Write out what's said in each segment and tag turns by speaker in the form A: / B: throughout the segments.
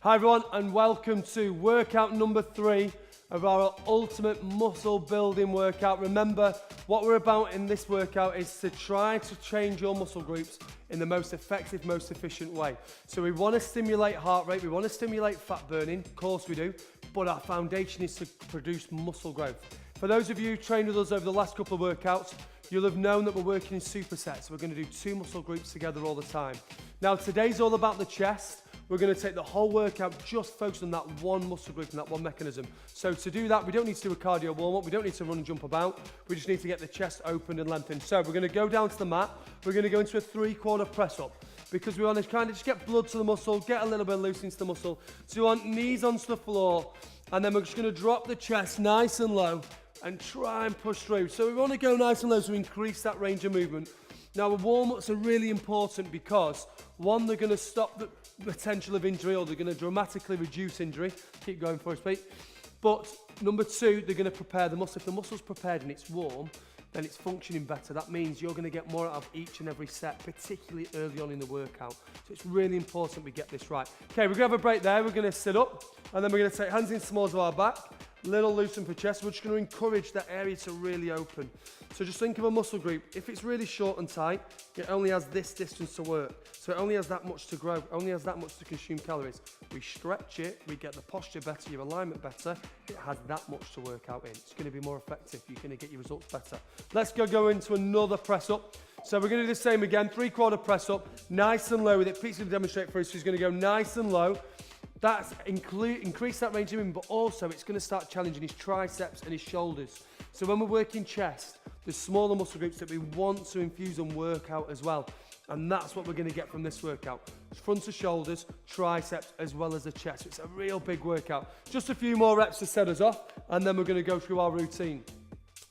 A: Hi everyone, and welcome to workout number 3 of our ultimate muscle building workout. Remember, what we're about in this workout is to try to change your muscle groups in the most effective, most efficient way. So we want to stimulate heart rate, we want to stimulate fat burning, of course we do, but our foundation is to produce muscle growth. For those of you who trained with us over the last couple of workouts, you'll have known that we're working in supersets. We're going to do 2 muscle groups together all the time. Now today's all about the chest. We're going to take the whole workout just focused on that one muscle group and that one mechanism. So to do that, we don't need to do a cardio warm-up, we don't need to run and jump about, we just need to get the chest opened and lengthened. So we're going to go down to the mat, we're going to go into a 3/4 press up, because we want to kind of just get blood to the muscle, get a little bit loose into the muscle. So we want knees onto the floor, and then we're just going to drop the chest nice and low, and try and push through. So we want to go nice and low so we increase that range of movement. Now, the warm-ups are really important because, one, they're going to stop the potential of injury, or they're going to dramatically reduce injury. Keep going for us, Pete. But number 2, they're going to prepare the muscle. If the muscle's prepared and it's warm, then it's functioning better. That means you're going to get more out of each and every set, particularly early on in the workout. So it's really important we get this right. Okay, we're going to have a break there. We're going to sit up, and then we're going to take hands in smalls of our back. Little loosen for chest. We're just going to encourage that area to really open. So just think of a muscle group. If it's really short and tight, it only has this distance to work. So it only has that much to grow, only has that much to consume calories. We stretch it, we get the posture better, your alignment better, it has that much to work out in. It's going to be more effective, you're going to get your results better. Let's go into another press up. So we're going to do the same again, 3/4 press up, nice and low with it. Pete's going to demonstrate for us, so he's going to go nice and low. That's increase that range of movement, but also it's going to start challenging his triceps and his shoulders. So when we're working chest, the smaller muscle groups that we want to infuse and work out as well. And that's what we're going to get from this workout. Front to shoulders, triceps, as well as the chest. It's a real big workout. Just a few more reps to set us off, and then we're going to go through our routine.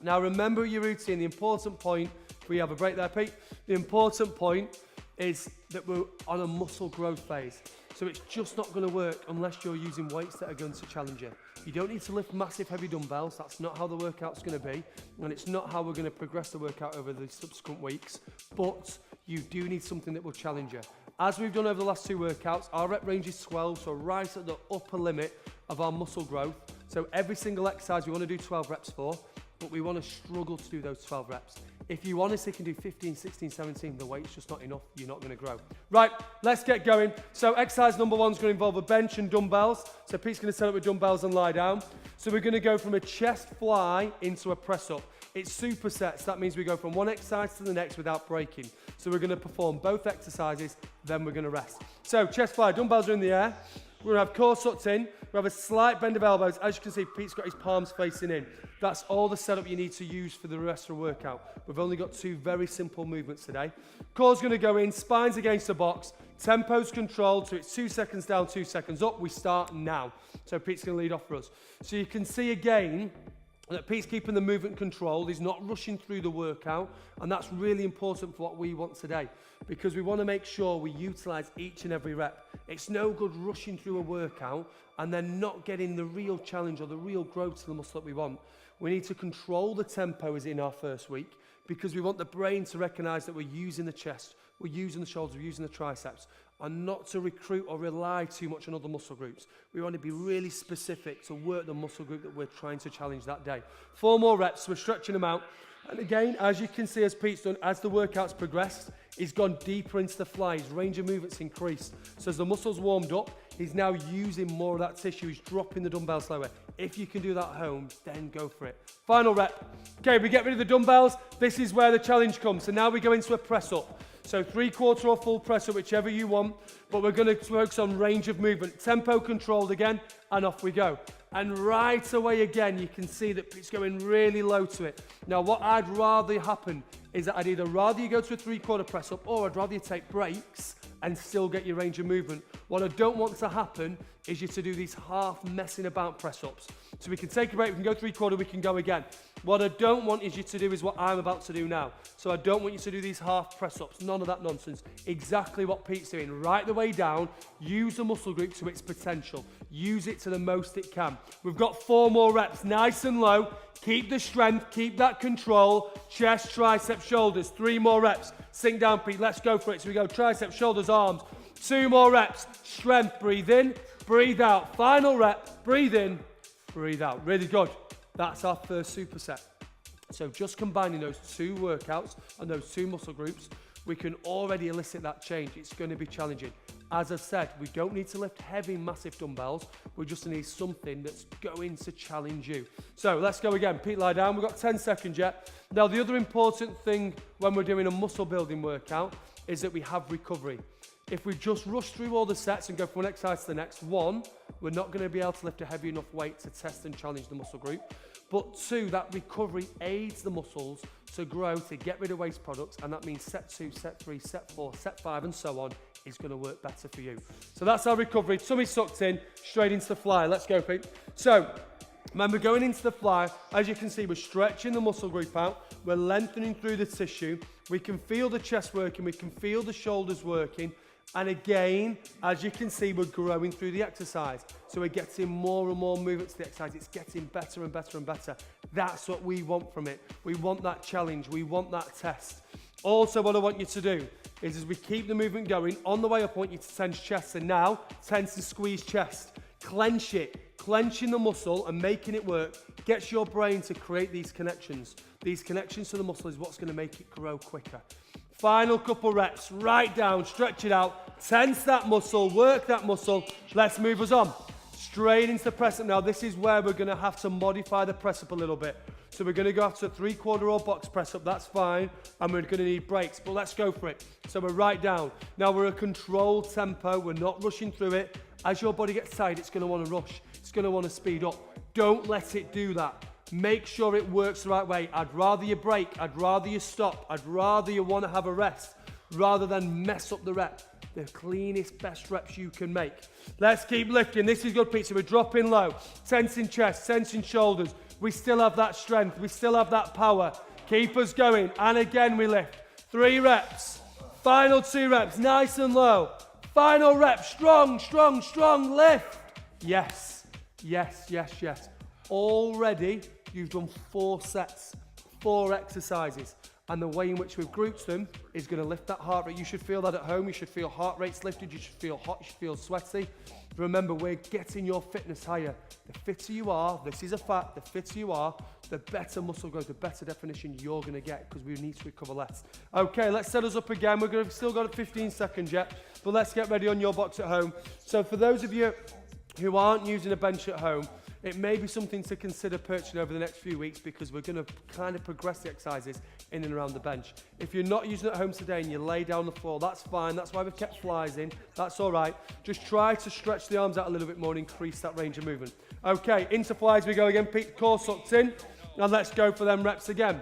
A: Now remember your routine. The important point, if we have a break there, Pete, the important point is that we're on a muscle growth phase. So it's just not going to work unless you're using weights that are going to challenge you. You don't need to lift massive heavy dumbbells. That's not how the workout's going to be. And it's not how we're going to progress the workout over the subsequent weeks. But you do need something that will challenge you. As we've done over the last 2 workouts, our rep range is 12, so right at the upper limit of our muscle growth. So every single exercise we want to do 12 reps for, but we want to struggle to do those 12 reps. If you honestly can do 15, 16, 17, the weight's just not enough, you're not going to grow. Right, let's get going. So exercise number 1 is going to involve a bench and dumbbells. So Pete's going to set up with dumbbells and lie down. So we're going to go from a chest fly into a press up. It's supersets. That means we go from one exercise to the next without breaking. So we're going to perform both exercises, then we're going to rest. So chest fly, dumbbells are in the air. We're going to have core tucked in. We have a slight bend of elbows. As you can see, Pete's got his palms facing in. That's all the setup you need to use for the rest of the workout. We've only got 2 very simple movements today. Core's going to go in, spine's against the box. Tempo's controlled, so it's 2 seconds down, 2 seconds up. We start now. So Pete's going to lead off for us. So you can see again that Pete's keeping the movement controlled. He's not rushing through the workout, and that's really important for what we want today, because we want to make sure we utilize each and every rep. It's no good rushing through a workout and then not getting the real challenge or the real growth to the muscle that we want. We need to control the tempo as in our first week, because we want the brain to recognize that we're using the chest, we're using the shoulders, we're using the triceps, and not to recruit or rely too much on other muscle groups. We want to be really specific to work the muscle group that we're trying to challenge that day. 4 more reps, we're stretching them out. And again, as you can see, as Pete's done, as the workout's progressed, he's gone deeper into the fly. His range of movement's increased. So as the muscle's warmed up, he's now using more of that tissue. He's dropping the dumbbells slower. If you can do that at home, then go for it. Final rep. Okay, we get rid of the dumbbells. This is where the challenge comes. So now we go into a press up. So 3/4 or full press up, whichever you want. But we're going to focus on range of movement. Tempo controlled again, and off we go. And right away again, you can see that it's going really low to it. Now, what I'd rather happen is that I'd either rather you go to a 3/4 press up, or I'd rather you take breaks and still get your range of movement. What I don't want to happen is you to do these half messing about press ups. So we can take a break, we can go 3/4, we can go again. What I don't want is you to do is what I'm about to do now. So I don't want you to do these half press ups, none of that nonsense. Exactly what Pete's doing, right the way down. Use the muscle group to its potential. Use it to the most it can. We've got 4 more reps, nice and low. Keep the strength, keep that control. Chest, triceps, shoulders. 3 more reps. Sink down, Pete, let's go for it. So we go triceps, shoulders, arms. 2 more reps. Strength, breathe in, breathe out. Final rep, breathe in, breathe out. Really good. That's our first superset. So just combining those two workouts and those two muscle groups, we can already elicit that change. It's going to be challenging. As I said, we don't need to lift heavy, massive dumbbells. We just need something that's going to challenge you. So let's go again. Pete, lie down. We've got 10 seconds yet. Now, the other important thing when we're doing a muscle building workout is that we have recovery. If we just rush through all the sets and go from one exercise to the next, one, we're not going to be able to lift a heavy enough weight to test and challenge the muscle group. But two, that recovery aids the muscles to grow, to get rid of waste products, and that means set 2, set 3, set 4, set 5, and so on is going to work better for you. So that's our recovery. Tummy sucked in, straight into the fly. Let's go, Pete. So when we're going into the fly, as you can see, we're stretching the muscle group out, we're lengthening through the tissue, we can feel the chest working, we can feel the shoulders working, and again, as you can see, we're growing through the exercise. So we're getting more and more movement to the exercise. It's getting better and better and better. That's what we want from it. We want that challenge. We want that test. Also, what I want you to do is as we keep the movement going, on the way up, I want you to tense chest. And now, tense and squeeze chest. Clench it. Clenching the muscle and making it work gets your brain to create these connections. These connections to the muscle is what's going to make it grow quicker. Final couple reps, right down, stretch it out, tense that muscle, work that muscle. Let's move us on. Straight into the press up now. This is where we're going to have to modify the press up a little bit. So we're going to go after 3/4 or box press up, that's fine, and we're going to need breaks, but let's go for it. So we're right down. Now we're a controlled tempo, we're not rushing through it. As your body gets tired, it's going to want to rush, it's going to want to speed up. Don't let it do that. Make sure it works the right way. I'd rather you break, I'd rather you stop, I'd rather you want to have a rest, rather than mess up the rep. The cleanest, best reps you can make. Let's keep lifting. This is good, Pete. So we're dropping low, tensing chest, tensing shoulders. We still have that strength, we still have that power. Keep us going, and again we lift. 3 reps, final 2 reps, nice and low. Final rep, strong, strong, strong, lift. Yes, yes, yes, yes. Already, you've done 4 sets, 4 exercises, and the way in which we've grouped them is going to lift that heart rate. You should feel that at home. You should feel heart rates lifted. You should feel hot. You should feel sweaty. Remember, we're getting your fitness higher. The fitter you are, this is a fact, the fitter you are, the better muscle growth, the better definition you're going to get, because we need to recover less. Okay, let's set us up again. We've still got 15 seconds yet, but let's get ready on your box at home. So for those of you who aren't using a bench at home, it may be something to consider purchasing over the next few weeks, because we're going to kind of progress the exercises in and around the bench. If you're not using it at home today and you lay down on the floor, that's fine. That's why we've kept flies in. That's all right. Just try to stretch the arms out a little bit more and increase that range of movement. Okay, into flies we go again. Pete, core sucked in. Now let's go for them reps again.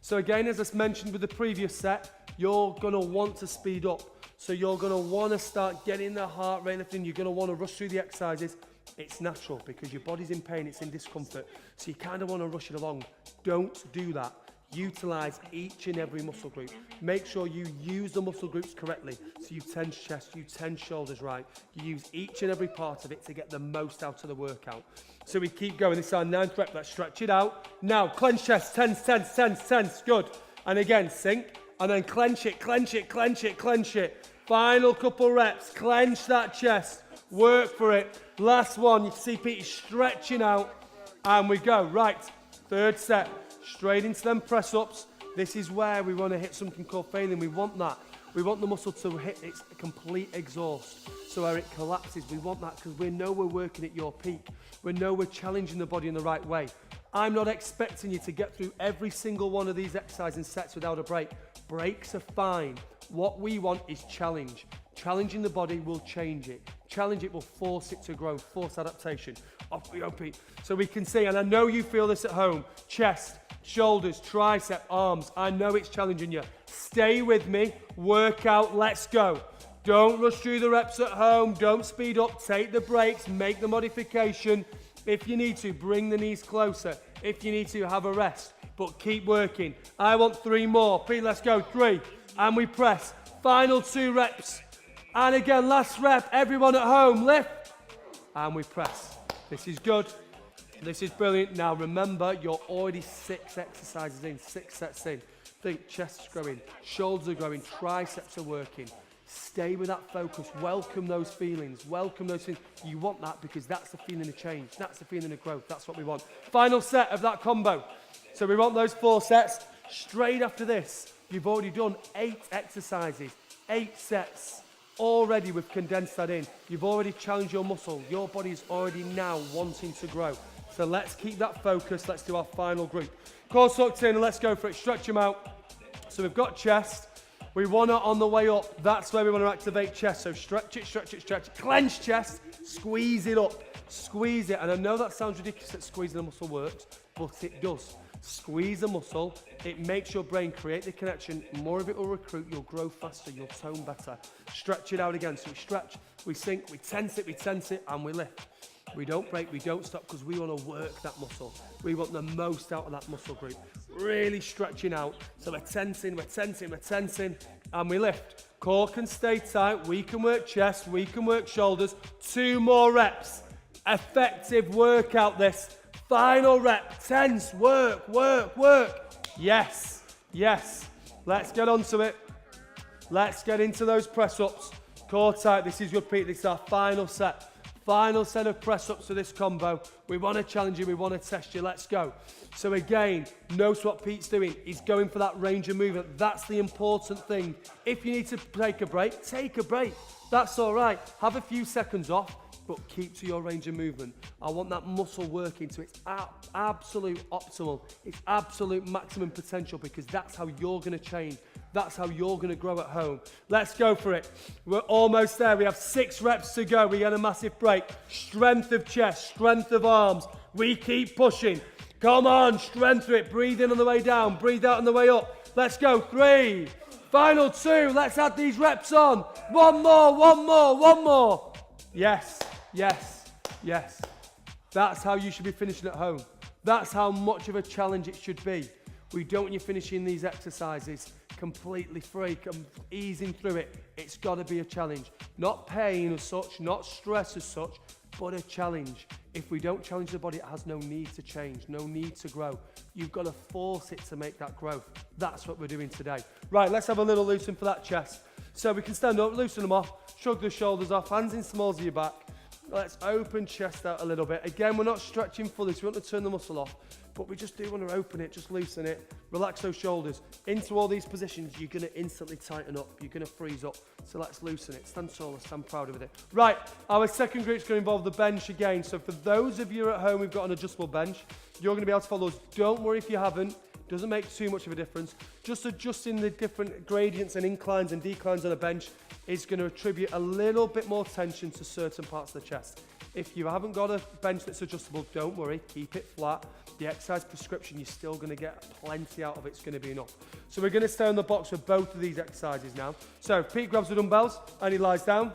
A: So again, as I mentioned with the previous set, you're going to want to speed up. So you're going to want to start getting the heart rate lifting. You're going to want to rush through the exercises. It's natural because your body's in pain, it's in discomfort. So you kind of want to rush it along. Don't do that. Utilize each and every muscle group. Make sure you use the muscle groups correctly. So you tense chest, you tense shoulders right. You use each and every part of it to get the most out of the workout. So we keep going. This is our 9th rep. Let's stretch it out. Now, clench chest, tense, tense, tense, tense. Good. And again, sink. And then clench it, clench it, clench it, clench it. Final couple reps. Clench that chest. Work for it. Last one. You can see Pete stretching out. And we go. Right. 3rd set. Straight into them press ups. This is where we want to hit something called failing. We want that. We want the muscle to hit its complete exhaust. So where it collapses. We want that because we know we're working at your peak. We know we're challenging the body in the right way. I'm not expecting you to get through every single one of these exercises and sets without a break. Breaks are fine. What we want is challenge. Challenging the body will change it. Challenge it will force it to grow, force adaptation. Off we go, Pete. So we can see, and I know you feel this at home, chest, shoulders, tricep, arms. I know it's challenging you. Stay with me, work out, let's go. Don't rush through the reps at home. Don't speed up, take the breaks, make the modification. If you need to, bring the knees closer. If you need to, have a rest, but keep working. I want 3 more. Pete, let's go. 3, and we press. Final 2 reps. And again, last rep. Everyone at home, lift, and we press. This is good. This is brilliant. Now remember, you're already 6 exercises in, 6 sets in. Think chest's growing, shoulders are growing, triceps are working. Stay with that focus. Welcome those feelings. Welcome those things. You want that because that's the feeling of change. That's the feeling of growth. That's what we want. Final set of that combo. So we want those 4 sets. Straight after this, you've already done 8 exercises, 8 sets. Already we've condensed that in. You've already challenged your muscle. Your body is already now wanting to grow. So let's keep that focus. Let's do our final group. Core tucked in and let's go for it. Stretch them out. So we've got chest. We want it on the way up. That's where we want to activate chest. So stretch it, stretch it, stretch it. Clench chest. Squeeze it up. Squeeze it. And I know that sounds ridiculous that squeezing the muscle works, but it does. Squeeze the muscle. It makes your brain create the connection. More of it will recruit. You'll grow faster. You'll tone better. Stretch it out again. So we stretch, we sink, we tense it, and we lift. We don't break, we don't stop because we want to work that muscle. We want the most out of that muscle group. Really stretching out. So we're tensing, and we lift. Core can stay tight. We can work chest, we can work shoulders. 2 more reps. Effective workout this. Final rep. Tense, work. Yes. Let's get onto it. Let's get into those press-ups. Core tight. This is good, Pete. This is our final set. Final set of press-ups to this combo. We want to challenge you. We want to test you. Let's go. So again, notice what Pete's doing. He's going for that range of movement. That's the important thing. If you need to take a break, take a break. That's all right. Have a few seconds off, but keep to your range of movement. I want that muscle working to its absolute optimal, its absolute maximum potential, because that's how you're going to change. That's how you're going to grow at home. Let's go for it. We're almost there. We have 6 reps to go. We get a massive break. Strength of chest, strength of arms. We keep pushing. Come on, strength to it. Breathe in on the way down. Breathe out on the way up. Let's go. 3. Final 2. Let's add these reps on. One more. Yes. That's how you should be finishing at home. That's how much of a challenge it should be. We don't want you finishing these exercises completely free, easing through it. It's got to be a challenge. Not pain as such, not stress as such, but a challenge. If we don't challenge the body, it has no need to change, no need to grow. You've got to force it to make that growth. That's what we're doing today. Right, let's have a little loosen for that chest. So we can stand up, loosen them off, shrug the shoulders off, hands in smalls of your back. Let's open chest out a little bit. Again, we're not stretching fully, so we want to turn the muscle off, but we just do want to open it, just loosen it, relax those shoulders. Into all these positions, you're going to instantly tighten up, you're going to freeze up. So let's loosen it. Stand tall, stand proud of it. Right, our second group's going to involve the bench again. So for those of you at home who've got an adjustable bench, you're going to be able to follow us. Don't worry if you haven't. Doesn't make too much of a difference. Just adjusting the different gradients and inclines and declines on a bench is going to attribute a little bit more tension to certain parts of the chest. If you haven't got a bench that's adjustable, don't worry, keep it flat. The exercise prescription, you're still going to get plenty out of it. It's going to be enough. So we're going to stay on the box for both of these exercises now. So Pete grabs the dumbbells and he lies down.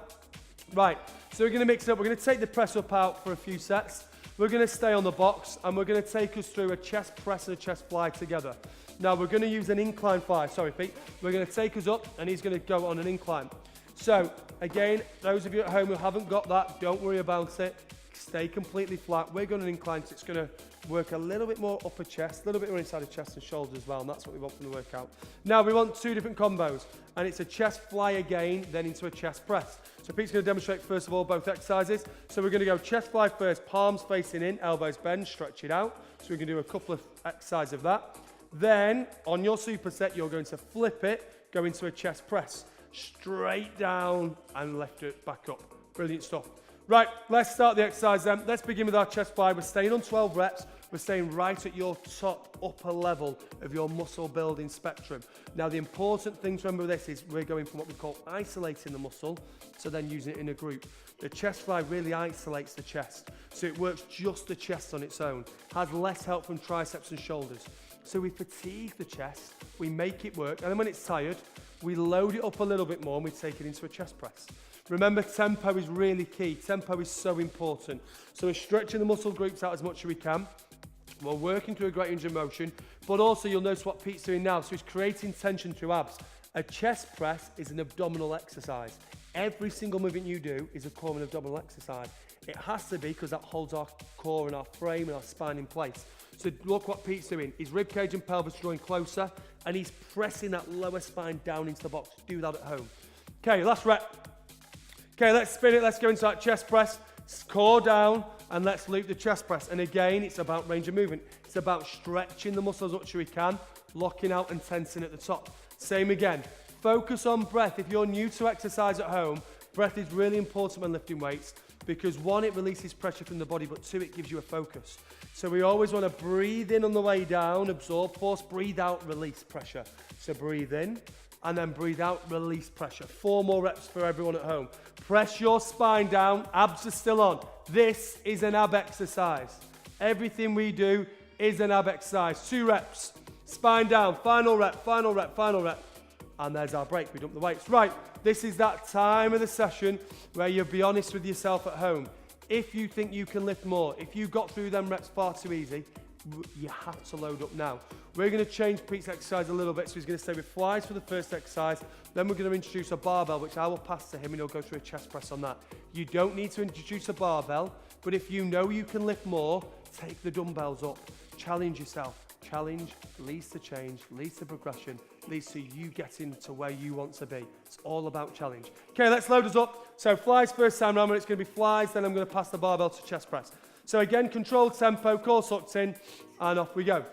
A: Right, so we're going to mix it up. We're going to take the press up out for a few sets. We're going to stay on the box and we're going to take us through a chest press and a chest fly together. Now we're going to use an incline fly. Sorry, Pete. We're going to take us up and he's going to go on an incline. So again, those of you at home who haven't got that, don't worry about it. Stay completely flat. We're going to incline, so it's going to work a little bit more upper chest, a little bit more inside of chest and shoulders as well, and that's what we want from the workout. Now we want 2 different combos, and it's a chest fly again, then into a chest press. So Pete's going to demonstrate first of all both exercises. So we're going to go chest fly first, palms facing in, elbows bend, stretch it out. So we can do a couple of exercises of that. Then on your superset, you're going to flip it, go into a chest press. Straight down and lift it back up. Brilliant stuff. Right, let's start the exercise then. Let's begin with our chest fly. We're staying on 12 reps. We're staying right at your top upper level of your muscle building spectrum. Now the important thing to remember with this is we're going from what we call isolating the muscle to then using it in a group. The chest fly really isolates the chest. So it works just the chest on its own. Has less help from triceps and shoulders. So we fatigue the chest, we make it work, and then when it's tired, we load it up a little bit more and we take it into a chest press. Remember, tempo is really key. Tempo is so important. So we're stretching the muscle groups out as much as we can. We're working through a great range of motion, but also you'll notice what Pete's doing now. So he's creating tension through abs. A chest press is an abdominal exercise. Every single movement you do is a core and abdominal exercise. It has to be because that holds our core and our frame and our spine in place. So look what Pete's doing. His rib cage and pelvis drawing closer and he's pressing that lower spine down into the box. Do that at home. Okay, last rep. Okay, let's spin it. Let's go into that chest press. Core down, and let's loop the chest press. And again, it's about range of movement. It's about stretching the muscles as much as we can, locking out and tensing at the top. Same again. Focus on breath. If you're new to exercise at home, breath is really important when lifting weights because one, it releases pressure from the body, but two, it gives you a focus. So we always want to breathe in on the way down, absorb force, breathe out, release pressure. So breathe in and then breathe out, release pressure. 4 more reps for everyone at home. Press your spine down, abs are still on. This is an ab exercise. Everything we do is an ab exercise. 2 reps, spine down, final rep, final rep, final rep. And there's our break, we dump the weights. Right, this is that time of the session where you'll be honest with yourself at home. If you think you can lift more, if you got through them reps far too easy, you have to load up now. We're going to change Pete's exercise a little bit, so he's going to stay with flies for the first exercise. Then we're going to introduce a barbell, which I will pass to him and he'll go through a chest press on that. You don't need to introduce a barbell, but if you know you can lift more, take the dumbbells up. Challenge yourself. Challenge leads to change, leads to progression, leads to you getting to where you want to be. It's all about challenge. Okay, let's load us up. So flies first time round, it's going to be flies, then I'm going to pass the barbell to chest press. So again, controlled tempo, core sucked in, and off we go.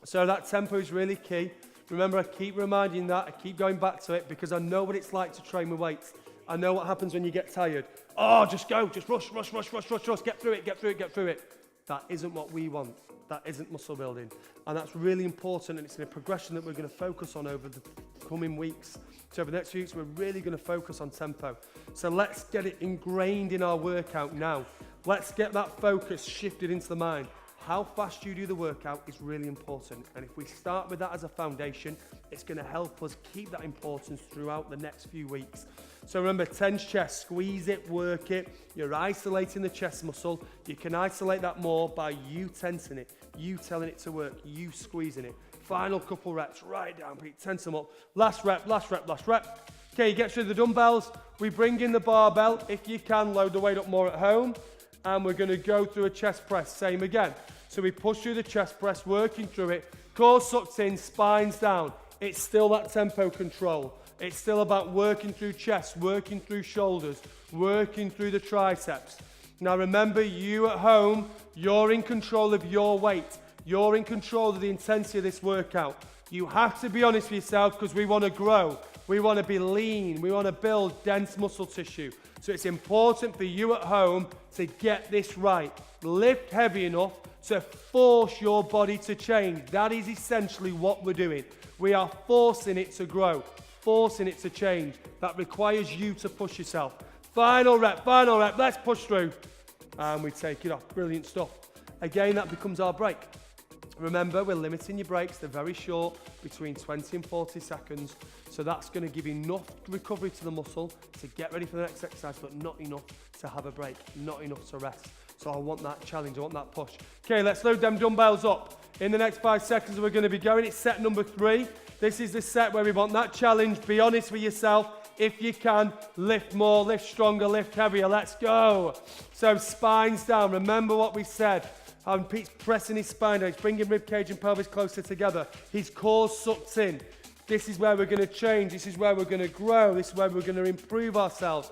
A: So that tempo is really key. Remember, I keep reminding that, I keep going back to it because I know what it's like to train with weights. I know what happens when you get tired. Oh, just go, just rush, rush, rush, rush, rush, rush, get through it, get through it, get through it. That isn't what we want. That isn't muscle building. And that's really important, and it's in a progression that we're going to focus on over the coming weeks. So over the next few weeks, we're really going to focus on tempo. So let's get it ingrained in our workout now. Let's get that focus shifted into the mind. How fast you do the workout is really important. And if we start with that as a foundation, it's going to help us keep that importance throughout the next few weeks. So remember, tense chest, squeeze it, work it. You're isolating the chest muscle. You can isolate that more by you tensing it, you telling it to work, you squeezing it. Final couple reps, right down, Pete, tense them up. Last rep, last rep, last rep. Okay, you get through the dumbbells. We bring in the barbell. If you can, load the weight up more at home. And we're going to go through a chest press, same again. So we push through the chest press, working through it. Core sucked in, spines down. It's still that tempo control. It's still about working through chest, working through shoulders, working through the triceps. Now remember, you at home, you're in control of your weight. You're in control of the intensity of this workout. You have to be honest with yourself because we want to grow. We want to be lean. We want to build dense muscle tissue. So it's important for you at home to get this right. Lift heavy enough to force your body to change. That is essentially what we're doing. We are forcing it to grow, forcing it to change. That requires you to push yourself. Final rep, let's push through. And we take it off, brilliant stuff. Again, that becomes our break. Remember, we're limiting your breaks, they're very short, between 20 and 40 seconds. So that's going to give enough recovery to the muscle to get ready for the next exercise, but not enough to have a break, not enough to rest. So I want that challenge, I want that push. Okay, let's load them dumbbells up. In the next 5 seconds, we're going to be going. It's set number 3. This is the set where we want that challenge. Be honest with yourself. If you can, lift more, lift stronger, lift heavier. Let's go. So spines down. Remember what we said. And Pete's pressing his spine down. He's bringing rib cage and pelvis closer together. His core's sucked in. This is where we're going to change. This is where we're going to grow. This is where we're going to improve ourselves.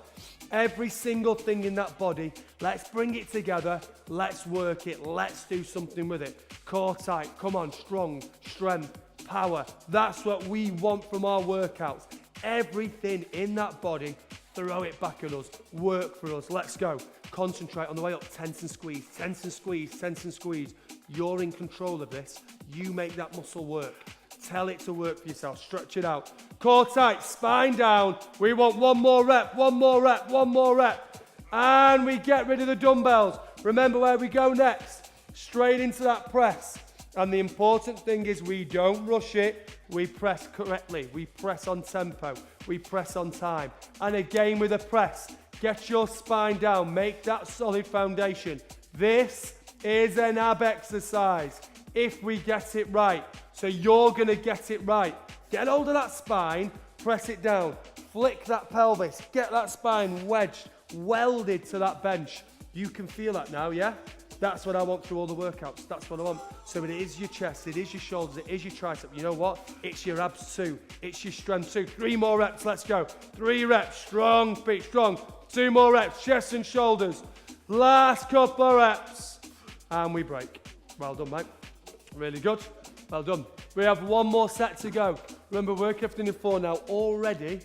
A: Every single thing in that body, let's bring it together. Let's work it. Let's do something with it. Core tight. Come on. Strong. Strength. Power. That's what we want from our workouts. Everything in that body, throw it back at us. Work for us. Let's go. Concentrate on the way up. Tense and squeeze. Tense and squeeze. Tense and squeeze. You're in control of this. You make that muscle work. Tell it to work for yourself. Stretch it out. Core tight. Spine down. We want one more rep. One more rep. One more rep. And we get rid of the dumbbells. Remember where we go next. Straight into that press. And the important thing is we don't rush it. We press correctly. We press on tempo. We press on time. And again with a press, get your spine down. Make that solid foundation. This is an ab exercise if we get it right. So you're going to get it right. Get hold of that spine, press it down. Flick that pelvis. Get that spine wedged, welded to that bench. You can feel that now, yeah? That's what I want through all the workouts. That's what I want. So it is your chest, it is your shoulders, it is your tricep. You know what? It's your abs too. It's your strength too. 3 more reps, let's go. 3 reps, strong feet, strong. 2 more reps, chest and shoulders. Last couple of reps. And we break. Well done, mate. Really good. Well done. We have 1 more set to go. Remember, work everything in 4 now. Already,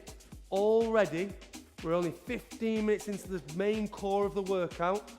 A: we're only 15 minutes into the main core of the workout,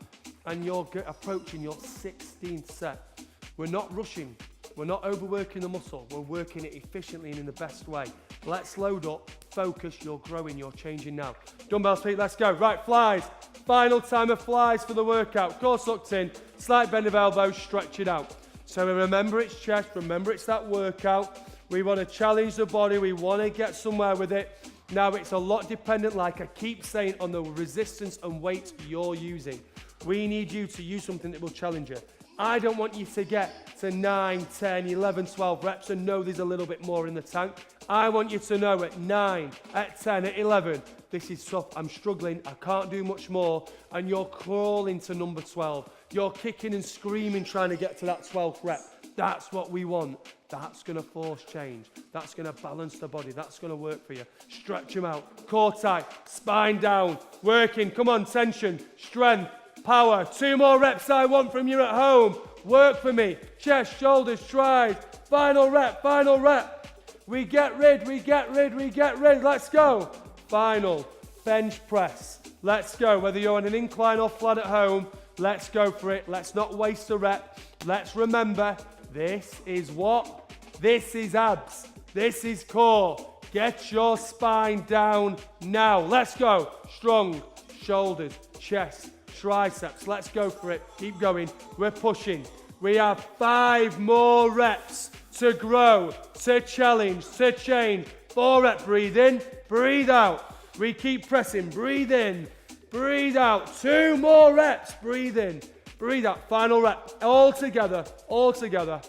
A: and you're approaching your 16th set. We're not rushing. We're not overworking the muscle. We're working it efficiently and in the best way. Let's load up, focus, you're growing, you're changing now. Dumbbells, feet, let's go. Right, flies. Final time of flies for the workout. Core sucked in, slight bend of elbows, stretch it out. So remember it's chest, remember it's that workout. We want to challenge the body, we want to get somewhere with it. Now it's a lot dependent, like I keep saying, on the resistance and weight you're using. We need you to use something that will challenge you. I don't want you to get to 9, 10, 11, 12 reps and know there's a little bit more in the tank. I want you to know at 9, at 10, at 11, this is tough, I'm struggling, I can't do much more, and you're crawling to number 12. You're kicking and screaming trying to get to that 12th rep. That's what we want. That's going to force change. That's going to balance the body. That's going to work for you. Stretch them out. Core tight. Spine down. Working. Come on. Tension. Strength. Power. 2 more reps I want from you at home. Work for me. Chest, shoulders, tries. Final rep. Final rep. We get rid. Let's go. Final. Bench press. Let's go. Whether you're on an incline or flat at home, let's go for it. Let's not waste a rep. Let's remember, this is what? This is abs. This is core. Get your spine down now. Let's go. Strong shoulders, chest, triceps. Let's go for it. Keep going. We're pushing. We have 5 more reps to grow, to challenge, to change. 4 reps. Breathe in, breathe out. We keep pressing. Breathe in, breathe out. 2 more reps. Breathe in, breathe out. Final rep. All together, all together.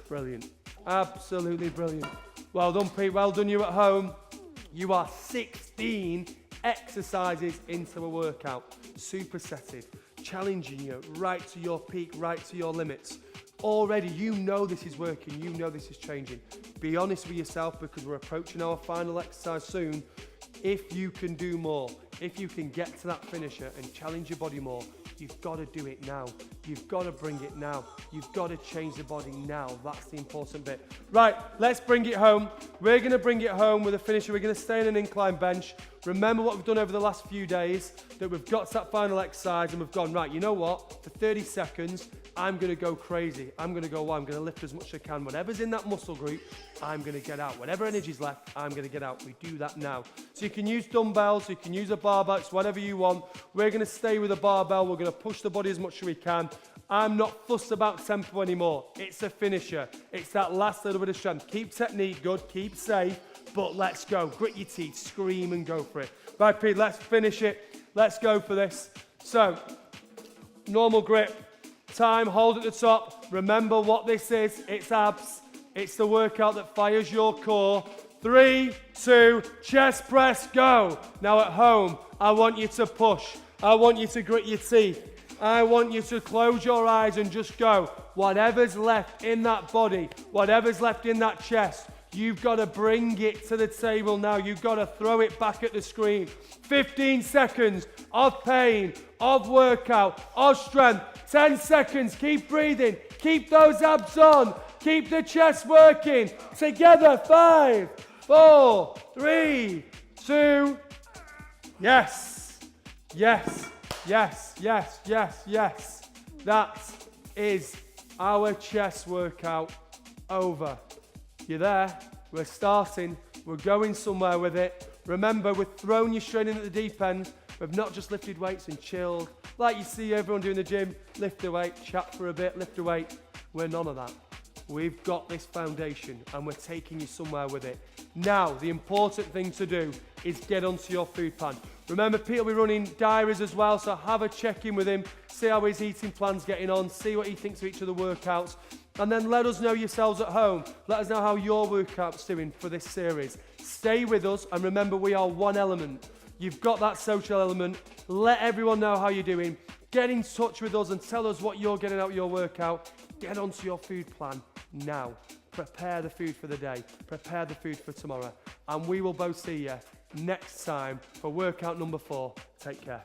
A: Brilliant. Absolutely brilliant. Well done, Pete. Well done, you at home. You are 16 exercises into a workout. Supersetted. Challenging you right to your peak, right to your limits. Already, you know this is working. You know this is changing. Be honest with yourself, because we're approaching our final exercise soon. If you can do more, if you can get to that finisher and challenge your body more, you've got to do it now. You've got to bring it now. You've got to change the body now. That's the important bit. Right, let's bring it home. We're going to bring it home with a finisher. We're going to stay in an incline bench. Remember what we've done over the last few days, that we've got to that final exercise and we've gone, right, you know what? For 30 seconds, I'm going to go crazy. I'm going to go, I'm going to lift as much as I can. Whatever's in that muscle group, I'm going to get out. Whatever energy's left, I'm going to get out. We do that now. So you can use dumbbells, you can use a barbell, it's whatever you want. We're going to stay with a barbell. We're going to push the body as much as we can. I'm not fussed about tempo anymore. It's a finisher. It's that last little bit of strength. Keep technique good, keep safe, but let's go. Grit your teeth, scream and go for it. Right, Pete, let's finish it. Let's go for this. So, normal grip. Time, hold at the top. Remember what this is. It's abs. It's the workout that fires your core. 3, 2, chest press, go. Now at home, I want you to push. I want you to grit your teeth. I want you to close your eyes and just go. Whatever's left in that body, whatever's left in that chest, you've got to bring it to the table now. You've got to throw it back at the screen. 15 seconds of pain, of workout, of strength. 10 seconds, keep breathing. Keep those abs on. Keep the chest working. Together, 5, 4, 3, 2. Yes, yes, yes, yes, yes, yes. That is our chest workout over. You're there, we're starting, we're going somewhere with it. Remember, we're throwing you straight in at the deep end. We've not just lifted weights and chilled. Like you see everyone doing the gym, lift the weight, chat for a bit, lift the weight. We're none of that. We've got this foundation and we're taking you somewhere with it. Now, the important thing to do is get onto your food plan. Remember, Pete will be running diaries as well, so have a check-in with him, see how his eating plan's getting on, see what he thinks of each of the workouts, and then let us know yourselves at home. Let us know how your workout's doing for this series. Stay with us, and remember, we are one element. You've got that social element. Let everyone know how you're doing. Get in touch with us and tell us what you're getting out of your workout. Get onto your food plan now. Prepare the food for the day. Prepare the food for tomorrow. And we will both see you next time for workout number 4. Take care.